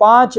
5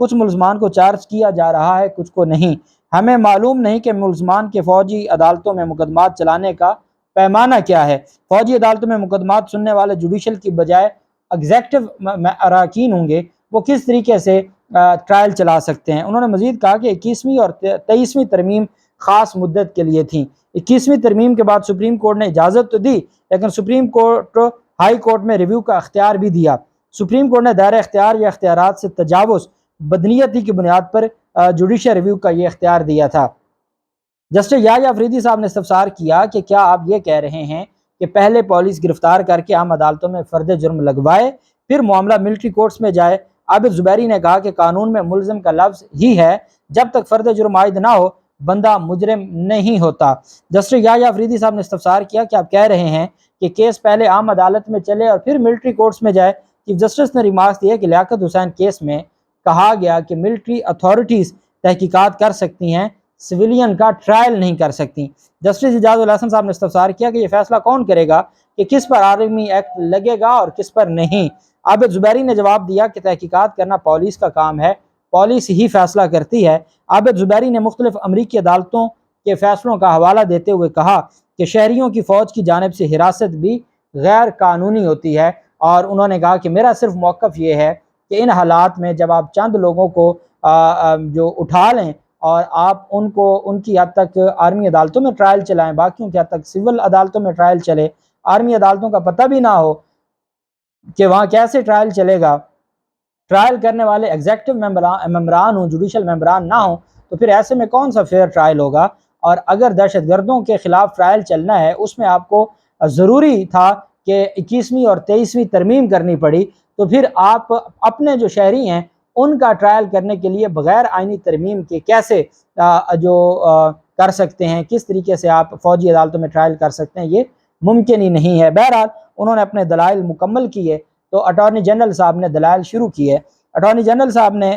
کچھ ملزمان کو چارج کیا جا رہا ہے، کچھ کو نہیں۔ ہمیں معلوم نہیں کہ ملزمان کے فوجی عدالتوں میں مقدمات چلانے کا پیمانہ کیا ہے۔ فوجی عدالتوں میں مقدمات سننے والے جوڈیشل کی بجائے ایگزیکٹو اراکین ہوں گے، وہ کس طریقے سے ٹرائل چلا سکتے ہیں۔ انہوں نے مزید کہا کہ 21ویں اور 23ویں ترمیم خاص مدت کے لیے تھیں۔ 21ویں ترمیم کے بعد سپریم کورٹ نے اجازت تو دی، لیکن سپریم کورٹ ہائی کورٹ میں ریویو کا اختیار بھی دیا۔ سپریم کورٹ نے دائرہ اختیار یا اختیارات سے تجاوز بدنیتی کی بنیاد پر جوڈیشل ریویو کا یہ اختیار دیا تھا۔ جسٹس یحییٰ افریدی صاحب نے استفسار کیا کہ کیا آپ یہ کہہ رہے ہیں کہ پہلے پولیس گرفتار کر کے عام عدالتوں میں فرد جرم لگوائے، پھر معاملہ ملٹری کورٹس میں جائے؟ عابد زبیری نے کہا کہ قانون میں ملزم کا لفظ ہی ہے، جب تک فرد جرم عائد نہ ہو بندہ مجرم نہیں ہوتا۔ جسٹس یحییٰ افریدی صاحب نے استفسار کیا کہ آپ کہہ رہے ہیں کہ کیس پہلے عام عدالت میں چلے اور پھر ملٹری کورٹس میں جائے؟ چیف جسٹس نے ریمارکس دیا کہ لیاقت حسین کیس میں کہا گیا کہ ملٹری اتھارٹیز تحقیقات کر سکتی ہیں، سویلین کا ٹرائل نہیں کر سکتی۔ جسٹس اعجاز الحسن صاحب نے استفسار کیا کہ یہ فیصلہ کون کرے گا کہ کس پر آرمی ایکٹ لگے گا اور کس پر نہیں؟ عابد زبیری نے جواب دیا کہ تحقیقات کرنا پولیس کا کام ہے، پولیس ہی فیصلہ کرتی ہے۔ عابد زبیری نے مختلف امریکی عدالتوں کے فیصلوں کا حوالہ دیتے ہوئے کہا کہ شہریوں کی فوج کی جانب سے حراست بھی غیر قانونی ہوتی ہے، اور انہوں نے کہا کہ میرا صرف موقف یہ ہے کہ ان حالات میں جب آپ چند لوگوں کو جو اٹھا لیں اور آپ ان کی حد تک آرمی عدالتوں میں ٹرائل چلائیں، باقیوں کی حد تک سول عدالتوں میں ٹرائل چلے، آرمی عدالتوں کا پتہ بھی نہ ہو کہ وہاں کیسے ٹرائل چلے گا، ٹرائل کرنے والے ایگزیکٹو ممبران ہوں، جوڈیشل ممبران نہ ہوں، تو پھر ایسے میں کون سا فیئر ٹرائل ہوگا؟ اور اگر دہشت گردوں کے خلاف ٹرائل چلنا ہے، اس میں آپ کو ضروری تھا کہ 21ویں اور 23ویں ترمیم کرنی پڑی، تو پھر آپ اپنے جو شہری ہیں ان کا ٹرائل کرنے کے لیے بغیر آئینی ترمیم کے کیسے کر سکتے ہیں؟ کس طریقے سے آپ فوجی عدالتوں میں ٹرائل کر سکتے ہیں؟ یہ ممکن ہی نہیں ہے۔ بہرحال انہوں نے اپنے دلائل مکمل کیے تو اٹارنی جنرل صاحب نے دلائل شروع کیے۔ اٹارنی جنرل صاحب نے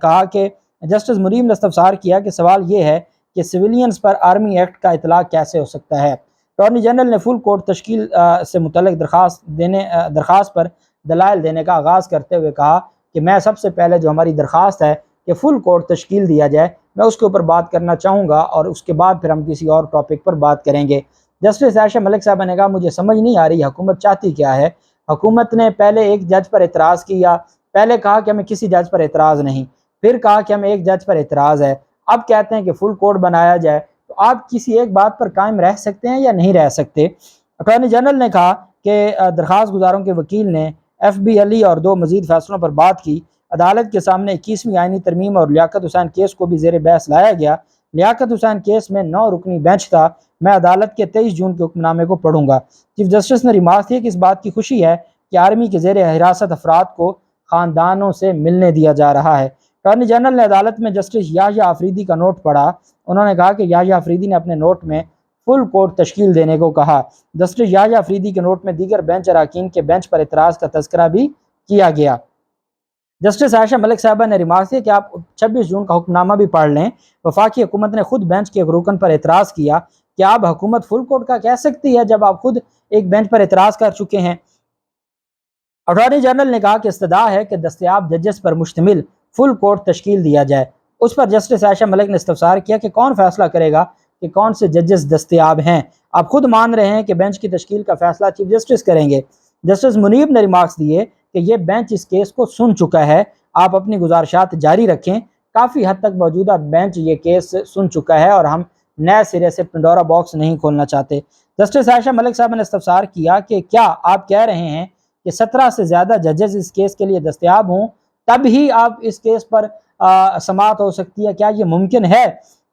کہا کہ جسٹس منیب نے استفسار کیا کہ سوال یہ ہے کہ سویلینز پر آرمی ایکٹ کا اطلاق کیسے ہو سکتا ہے؟ اٹارنی جنرل نے فل کورٹ تشکیل سے متعلق درخواست پر دلائل دینے کا آغاز کرتے ہوئے کہا کہ میں سب سے پہلے جو ہماری درخواست ہے کہ فل کورٹ تشکیل دیا جائے، میں اس کے اوپر بات کرنا چاہوں گا، اور اس کے بعد پھر ہم کسی اور ٹاپک پر بات کریں گے۔ جسٹس عائشہ ملک صاحبہ نے کہا مجھے سمجھ نہیں آ رہی حکومت چاہتی کیا ہے۔ حکومت نے پہلے ایک جج پر اعتراض کیا، پہلے کہا کہ ہمیں کسی جج پر اعتراض نہیں، پھر کہا کہ ہمیں ایک جج پر اعتراض ہے، اب کہتے ہیں کہ فل کورٹ بنایا جائے۔ تو آپ کسی ایک بات پر قائم رہ سکتے ہیں یا نہیں رہ سکتے؟ اٹارنی جنرل نے کہا کہ درخواست گزاروں کے وکیل نے ایف بی علی اور 2 مزید فیصلوں پر بات کی۔ عدالت کے سامنے 21ویں آئینی ترمیم اور لیاقت حسین کیس کو بھی زیر بحث لایا گیا۔ لیاقت حسین کیس میں 9 رکنی بینچ تھا۔ میں عدالت کے 23 جون کے حکم نامے کو پڑھوں گا۔ چیف جسٹس نے ریمارک کیا کہ اس بات کی خوشی ہے کہ آرمی کے زیر حراست افراد کو خاندانوں سے ملنے دیا جا رہا ہے۔ اٹارنی جنرل نے عدالت میں جسٹس یحییٰ افریدی کا نوٹ پڑھا۔ انہوں نے کہا کہ یحییٰ افریدی نے اپنے نوٹ میں فل کورٹ تشکیل دینے کو کہا۔ جسٹس یحییٰ افریدی کے نوٹ میں دیگر بینچ اراکین کے بینچ پر اعتراض کا تذکرہ بھی کیا گیا۔ جسٹس عائشہ ملک صاحبہ نے ریمارک کیا کہ آپ 26 جون کا حکم نامہ بھی پڑھ لیں۔ وفاقی حکومت نے خود بینچ کے ایک رکن پر اعتراض کیا کہ آپ حکومت فل کورٹ کا کہہ سکتی ہے جب آپ خود ایک بینچ پر اعتراض کر چکے ہیں۔ اٹارنی جنرل نے کہا کہ استدعا ہے کہ دستیاب ججز پر مشتمل فل کورٹ تشکیل دیا جائے۔ اس پر جسٹس عائشہ ملک نے استفسار کیا کہ کون فیصلہ کرے گا کہ کون سے ججز دستیاب ہیں؟ آپ خود مان رہے ہیں کہ بینچ کی تشکیل کا فیصلہ چیف جسٹس کریں گے۔ جسٹس منیب نے ریمارکس دیے کہ یہ بینچ اس کیس کو سن چکا ہے، آپ اپنی گزارشات جاری رکھیں۔ کافی حد تک موجودہ بینچ یہ کیس سن چکا ہے اور ہم نئے سرے سے پنڈورا باکس نہیں کھولنا چاہتے۔ جسٹس عائشہ ملک صاحب نے استفسار کیا کہ کیا آپ کہہ رہے ہیں کہ 17 سے زیادہ ججز اس کیس کے لیے دستیاب ہوں تب ہی آپ اس کیس پر سماعت ہو سکتی ہے؟ کیا یہ ممکن ہے؟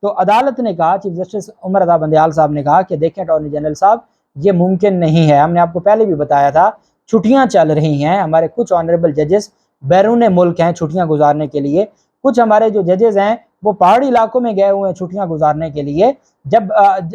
تو عدالت نے کہا، چیف جسٹس عمر رضا بندیال صاحب نے کہا کہ دیکھیں اٹارنی جنرل صاحب، یہ ممکن نہیں ہے۔ ہم نے آپ کو پہلے بھی بتایا تھا، چھٹیاں چل رہی ہیں، ہمارے کچھ آنریبل ججز بیرون ملک ہیں چھٹیاں گزارنے کے لیے، کچھ ہمارے جو ججز ہیں وہ پہاڑی علاقوں میں گئے ہوئے ہیں چھٹیاں گزارنے کے لیے۔ جب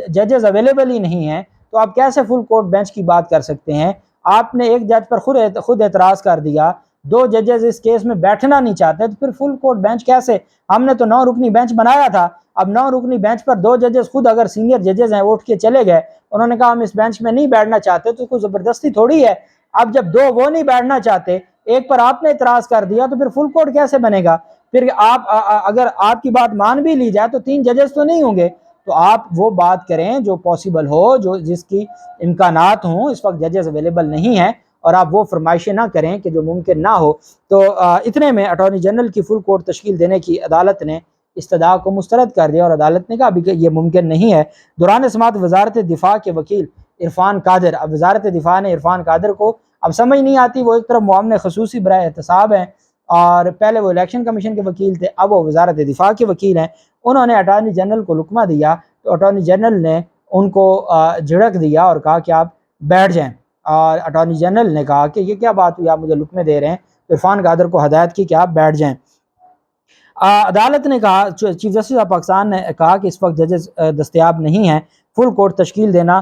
ججز اویلیبل ہی نہیں ہیں تو آپ کیسے فل کورٹ بینچ کی بات کر سکتے ہیں؟ آپ نے ایک جج پر خود اعتراض کر دیا، 2 ججز اس کیس میں بیٹھنا نہیں چاہتے، تو پھر فل کورٹ بینچ کیسے؟ ہم نے تو 9 رکنی بینچ بنایا تھا، اب 9 رکنی بینچ پر 2 ججز خود اگر سینئر ججز ہیں اٹھ کے چلے گئے، انہوں نے کہا ہم اس بینچ میں نہیں بیٹھنا چاہتے، تو کوئی زبردستی تھوڑی ہے۔ اب جب 2 وہ نہیں بیٹھنا چاہتے، ایک پر آپ نے اعتراض کر دیا، تو پھر فل کورٹ کیسے بنے گا؟ پھر آپ اگر آپ کی بات مان بھی لی جائے تو 3 ججز تو نہیں ہوں گے، تو آپ وہ بات کریں جو پاسبل ہو، جو جس کی امکانات ہوں۔ اس وقت ججز اویلیبل نہیں ہیں، اور آپ وہ فرمائشیں نہ کریں کہ جو ممکن نہ ہو۔ تو اتنے میں اٹارنی جنرل کی فل کورٹ تشکیل دینے کی عدالت نے استدعا کو مسترد کر دیا، اور عدالت نے کہا بھی کہ یہ ممکن نہیں ہے۔ دوران سماعت وزارت دفاع کے وکیل عرفان قادر، اب وزارت دفاع نے عرفان قادر کو اب سمجھ نہیں آتی، وہ ایک طرف معاملے خصوصی برائے احتساب ہیں، اور پہلے وہ الیکشن کمیشن کے وکیل تھے، اب وہ وزارت دفاع کے وکیل ہیں۔ انہوں نے اٹارنی جنرل کو لکمہ دیا، تو اٹارنی جنرل نے ان کو جھڑک دیا اور کہا کہ آپ بیٹھ جائیں، اور اٹارنی جنرل نے کہا کہ یہ کیا بات ہوئی، آپ مجھے لکمے دے رہے ہیں؟ تو عرفان قادر کو ہدایت کی کہ آپ بیٹھ جائیں۔ عدالت نے کہا، چیف جسٹس آف پاکستان نے کہا کہ اس وقت ججز دستیاب نہیں ہیں، فل کورٹ تشکیل دینا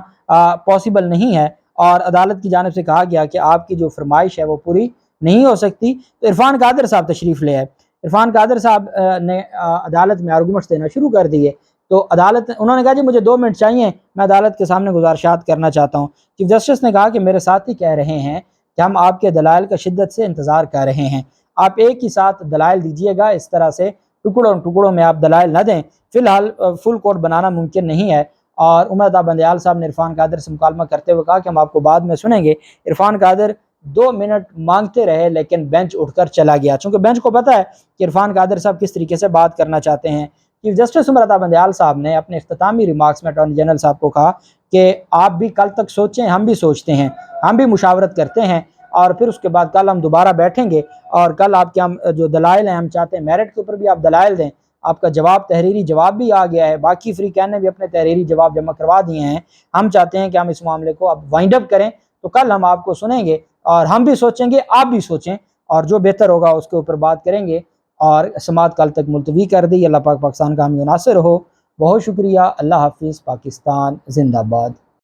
پاسبل نہیں ہے، اور عدالت کی جانب سے کہا گیا کہ آپ کی جو فرمائش ہے وہ پوری نہیں ہو سکتی۔ تو عرفان قادر صاحب تشریف لے آئے۔ عرفان قادر صاحب نے عدالت میں آرگومنٹس دینا شروع کر دیے، تو عدالت انہوں نے کہا جی مجھے 2 منٹ چاہیے، میں عدالت کے سامنے گزارشات کرنا چاہتا ہوں۔ چیف جسٹس نے کہا کہ میرے ساتھی کہہ رہے ہیں کہ ہم آپ کے دلائل کا شدت سے انتظار کر رہے ہیں، آپ ایک ہی ساتھ دلائل دیجیے گا، اس طرح سے ٹکڑوں میں آپ دلائل نہ دیں، فی الحال فل کورٹ بنانا ممکن نہیں ہے۔ اور عمر عطا بندیال صاحب نے عرفان قادر سے مکالمہ کرتے ہوئے کہا کہ ہم آپ کو بعد میں سنیں گے۔ عرفان قادر 2 منٹ مانگتے رہے، لیکن بینچ اٹھ کر چلا گیا، چونکہ بینچ کو پتہ ہے کہ عرفان قادر صاحب کس طریقے سے بات کرنا چاہتے ہیں۔ چیف جسٹس عمر عطا بندیال صاحب نے اپنے اختتامی ریمارکس میں اٹارنی جنرل صاحب کو کہا کہ آپ بھی کل تک سوچیں، ہم بھی سوچتے ہیں، ہم بھی مشاورت کرتے ہیں، اور پھر اس کے بعد کل ہم دوبارہ بیٹھیں گے، اور کل آپ کے ہم جو دلائل ہیں ہم چاہتے ہیں میرٹ کے اوپر بھی آپ دلائل دیں۔ آپ کا جواب تحریری جواب بھی آ گیا ہے، باقی فریقین نے بھی اپنے تحریری جواب جمع کروا دیے ہیں۔ ہم چاہتے ہیں کہ ہم اس معاملے کو اب وائنڈ اپ کریں، تو کل ہم آپ کو سنیں گے، اور ہم بھی سوچیں گے، آپ بھی سوچیں، اور جو بہتر ہوگا اس کے اوپر بات کریں گے، اور سماعت کل تک ملتوی کر دی۔ اللہ پاک پاکستان کا حامی و ناصر ہو۔ بہت شکریہ۔ اللہ حافظ۔ پاکستان زندہ باد۔